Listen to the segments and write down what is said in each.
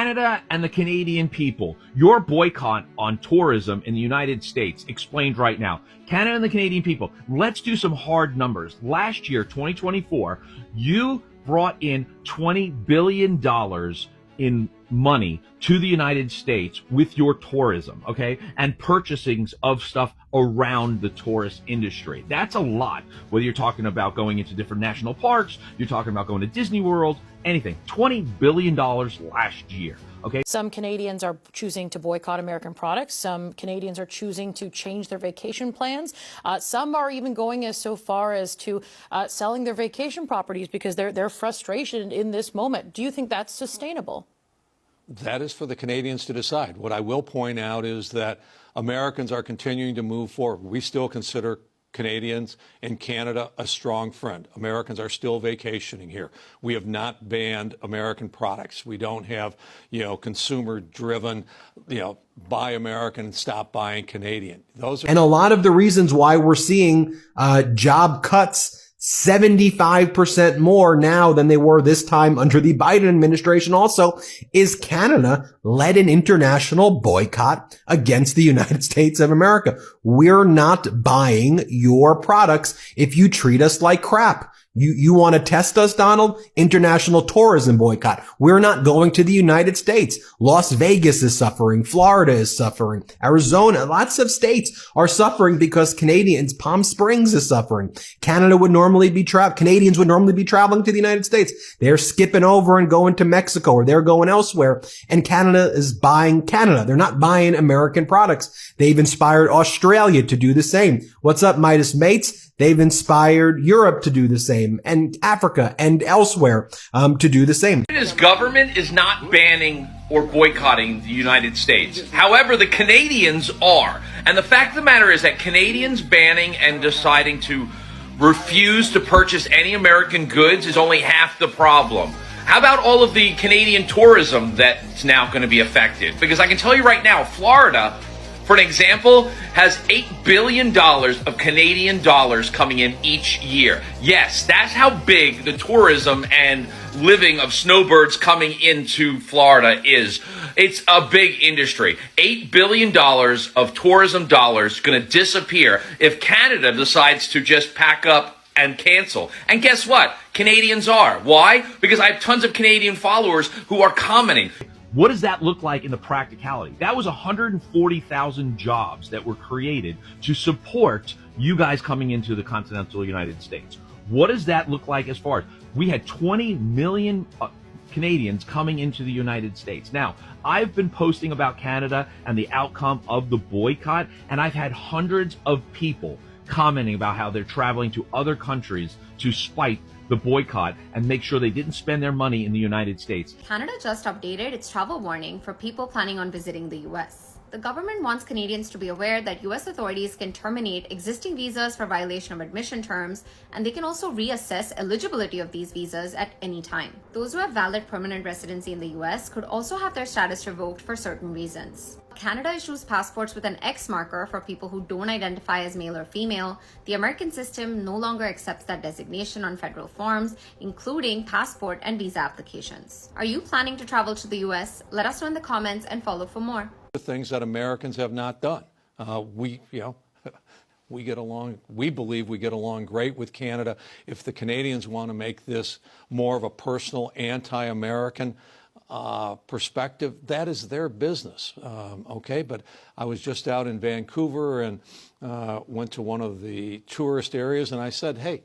Canada and the Canadian people, your boycott on tourism in the United States, explained right now. Canada and the Canadian people, let's do some hard numbers. Last year, 2024, you brought in $20 billion in money to the United States with your tourism, okay? And purchasings of stuff around the tourist industry. That's a lot. Whether you're talking about going into different national parks, you're talking about going to Disney World, anything. $20 billion last year, okay? Some Canadians are choosing to boycott American products. Some Canadians are choosing to change their vacation plans. Some are even going as so far as to selling their vacation properties because they're frustrated in this moment. Do you think that's sustainable? That is for the Canadians to decide. What I will point out is that Americans are continuing to move forward. We still consider Canadians and Canada a strong friend. Americans are still vacationing here. We have not banned American products. We don't have, consumer-driven, buy American and stop buying Canadian. And a lot of the reasons why we're seeing job cuts 75% more now than they were this time under the Biden administration also is Canada led an international boycott against the United States of America. We're not buying your products if you treat us like crap. You want to test us, Donald? International tourism boycott. We're not going to the United States. Las Vegas is suffering. Florida is suffering. Arizona, lots of states are suffering because Palm Springs is suffering. Canadians would normally be traveling to the United States. They're skipping over and going to Mexico or they're going elsewhere. And Canada is buying Canada. They're not buying American products. They've inspired Australia to do the same. What's up, Midas Mates? They've inspired Europe to do the same, and Africa and elsewhere to do the same. Canada's government is not banning or boycotting the United States. However, the Canadians are. And the fact of the matter is that Canadians banning and deciding to refuse to purchase any American goods is only half the problem. How about all of the Canadian tourism that's now going to be affected? Because I can tell you right now, Florida, for an example, has $8 billion of Canadian dollars coming in each year. Yes, that's how big the tourism and living of snowbirds coming into Florida is. It's a big industry. $8 billion of tourism dollars going to disappear if Canada decides to just pack up and cancel. And guess what? Canadians are. Why? Because I have tons of Canadian followers who are commenting. What does that look like in the practicality? That was 140,000 jobs that were created to support you guys coming into the continental United States. What does that look like as far as we had 20 million Canadians coming into the United States? Now, I've been posting about Canada and the outcome of the boycott, and I've had hundreds of people commenting about how they're traveling to other countries to spite the boycott and make sure they didn't spend their money in the United States. Canada just updated its travel warning for people planning on visiting the US. The government wants Canadians to be aware that US authorities can terminate existing visas for violation of admission terms, and they can also reassess eligibility of these visas at any time. Those who have valid permanent residency in the US could also have their status revoked for certain reasons. Canada issues passports with an X marker for people who don't identify as male or female. The American system no longer accepts that designation on federal forms, including passport and visa applications. Are you planning to travel to the US? Let us know in the comments and follow for more. The things that Americans have not done. We get along, we believe we get along great with Canada. If the Canadians want to make this more of a personal anti-American perspective, that is their business, okay? But I was just out in Vancouver and went to one of the tourist areas, and I said, hey,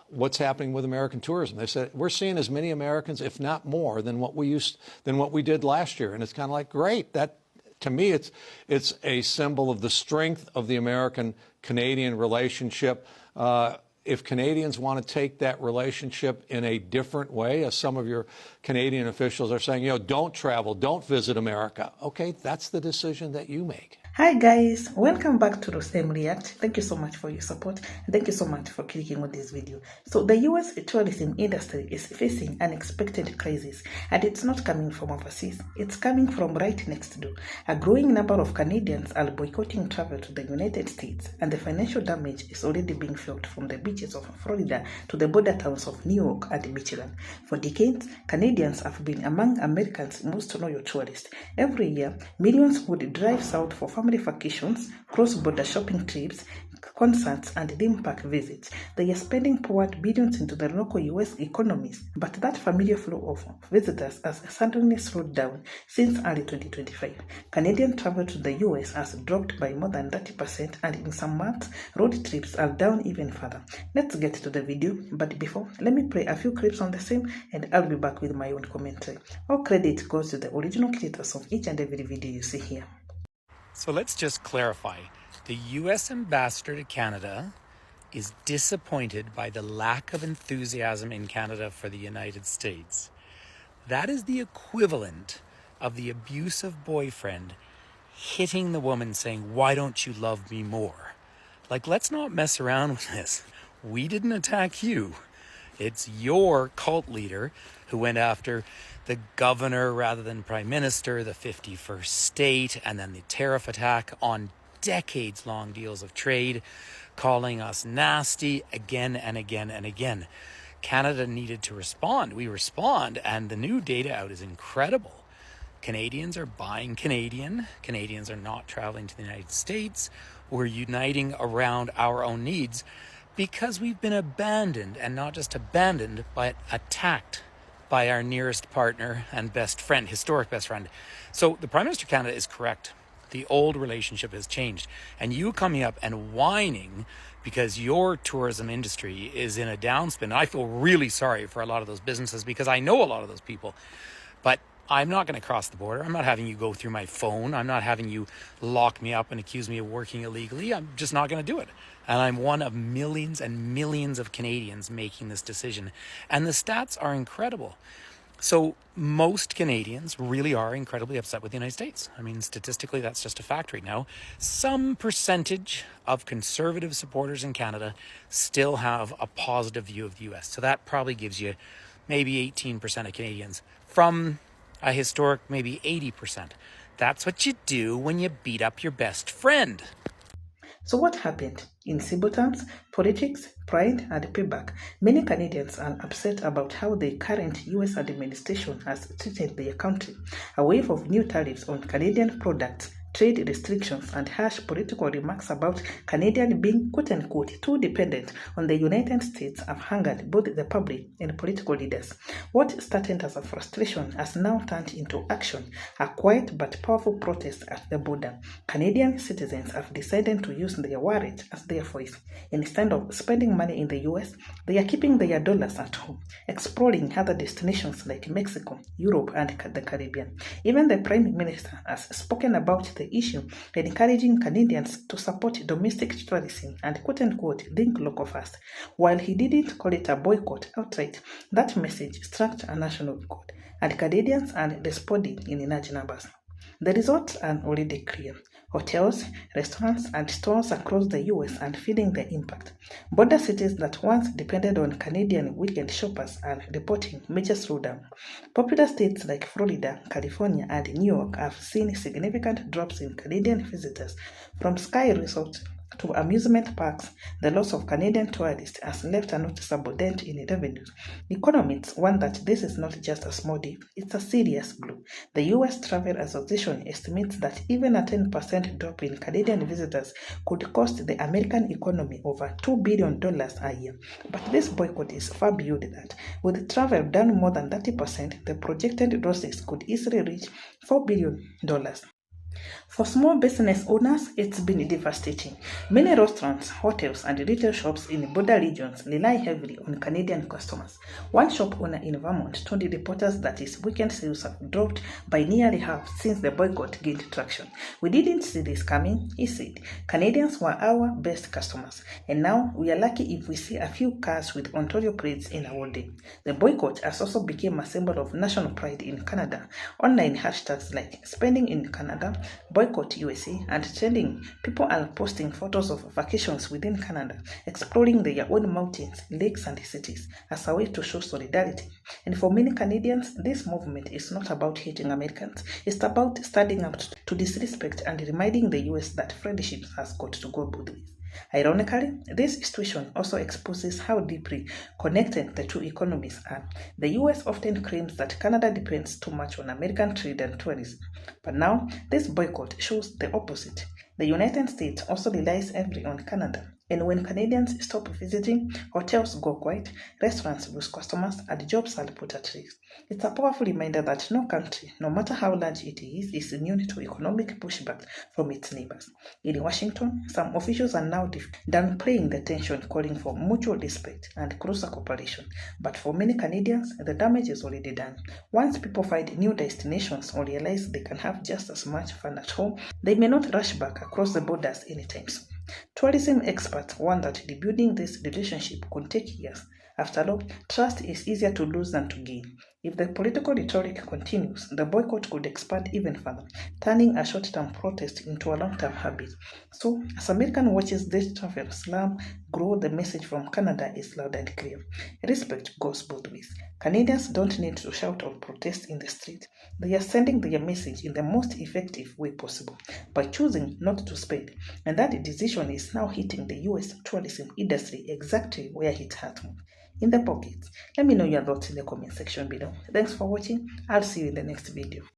what's happening with American tourism? They said, we're seeing as many Americans, if not more, than what we did last year. And it's kind of like, great. That, to me, it's a symbol of the strength of the American-Canadian relationship. If Canadians want to take that relationship in a different way, as some of your Canadian officials are saying, don't travel, don't visit America. Okay, that's the decision that you make. Hi guys, welcome back to Rosem React. Thank you so much for your support and thank you so much for clicking on this video. So the US tourism industry is facing unexpected crisis, and it's not coming from overseas, it's coming from right next door. A growing number of Canadians are boycotting travel to the United States, and the financial damage is already being felt from the beaches of Florida to the border towns of New York and Michigan. For decades, Canadians have been among Americans' most loyal tourists. Every year, millions would drive south for family vacations, cross-border shopping trips, concerts, and theme park visits. They are spending poured billions into the local US economies, but that familiar flow of visitors has suddenly slowed down since early 2025. Canadian travel to the US has dropped by more than 30%, and in some months, road trips are down even further. Let's get to the video, but before, let me play a few clips on the same, and I'll be back with my own commentary. All credit goes to the original creators of each and every video you see here. So let's just clarify. The U.S. ambassador to Canada is disappointed by the lack of enthusiasm in Canada for the United States. That is the equivalent of the abusive boyfriend hitting the woman saying, "Why don't you love me more?" Like, let's not mess around with this. We didn't attack you. It's your cult leader who went after the governor rather than prime minister, the 51st state, and then the tariff attack on decades-long deals of trade, calling us nasty again and again and again. Canada needed to respond. We respond, and the new data out is incredible. Canadians are buying Canadian. Canadians are not traveling to the United States. We're uniting around our own needs because we've been abandoned, and not just abandoned, but attacked by our nearest partner and best friend, historic best friend. So the Prime Minister of Canada is correct. The old relationship has changed. And you coming up and whining because your tourism industry is in a downspin. I feel really sorry for a lot of those businesses because I know a lot of those people. But I'm not going to cross the border. I'm not having you go through my phone. I'm not having you lock me up and accuse me of working illegally. I'm just not going to do it. And I'm one of millions and millions of Canadians making this decision. And the stats are incredible. So most Canadians really are incredibly upset with the United States. I mean, statistically, that's just a fact right now. Some percentage of conservative supporters in Canada still have a positive view of the US. So that probably gives you maybe 18% of Canadians from a historic maybe 80%. That's what you do when you beat up your best friend. So what happened? In simple terms, politics, pride, and payback. Many Canadians are upset about how the current US administration has treated their country. A wave of new tariffs on Canadian products, trade restrictions, and harsh political remarks about Canadian being quote-unquote too dependent on the United States have angered both the public and political leaders. What started as a frustration has now turned into action, a quiet but powerful protest at the border. Canadian citizens have decided to use their wallet as their voice. Instead of spending money in the US, they are keeping their dollars at home, exploring other destinations like Mexico, Europe, and the Caribbean. Even the Prime Minister has spoken about the issue, encouraging Canadians to support domestic tourism and quote-unquote think local first. While he didn't call it a boycott outright, that message struck a national chord, and Canadians are responding in large numbers. The results are already clear. Hotels, restaurants, and stores across the US are feeling the impact. Border cities that once depended on Canadian weekend shoppers are reporting major slowdown. Popular states like Florida, California, and New York have seen significant drops in Canadian visitors. From ski resorts to amusement parks, the loss of Canadian tourists has left a noticeable dent in revenues. Economists warn that this is not just a small dip, it's a serious blow. The US Travel Association estimates that even a 10% drop in Canadian visitors could cost the American economy over $2 billion a year. But this boycott is far beyond that. With travel down more than 30%, the projected losses could easily reach $4 billion. For small business owners, it's been devastating. Many restaurants, hotels, and retail shops in border regions rely heavily on Canadian customers. One shop owner in Vermont told the reporters that his weekend sales have dropped by nearly half since the boycott gained traction. "We didn't see this coming," he said. "Canadians were our best customers, and now we are lucky if we see a few cars with Ontario plates in a whole day." The boycott has also become a symbol of national pride in Canada. Online hashtags like "Spending in Canada" Boycott USA, and trending. People are posting photos of vacations within Canada, exploring their own mountains, lakes, and cities as a way to show solidarity. And for many Canadians, this movement is not about hating Americans. It's about standing up to disrespect and reminding the US that friendship has got to go both ways. Ironically, this situation also exposes how deeply connected the two economies are. The US often claims that Canada depends too much on American trade and tourism, but now this boycott shows the opposite. The United States also relies heavily on Canada, and when Canadians stop visiting, hotels go quiet, restaurants lose customers, and jobs are put at risk. It's a powerful reminder that no country, no matter how large it is immune to economic pushback from its neighbors. In Washington, some officials are now downplaying the tension, calling for mutual respect and closer cooperation. But for many Canadians, the damage is already done. Once people find new destinations or realize they can have just as much fun at home, they may not rush back across the borders anytime soon. Tourism experts warn that rebuilding this relationship could take years. After all, trust is easier to lose than to gain. If the political rhetoric continues, the boycott could expand even further, turning a short-term protest into a long-term habit. So, as America watches this travel slum grow, the message from Canada is loud and clear. Respect goes both ways. Canadians don't need to shout or protest in the street. They are sending their message in the most effective way possible, by choosing not to spend. And that decision is now hitting the US tourism industry exactly where it hurt most, in the pockets. Let me know your thoughts in the comment section below. Thanks for watching. I'll see you in the next video.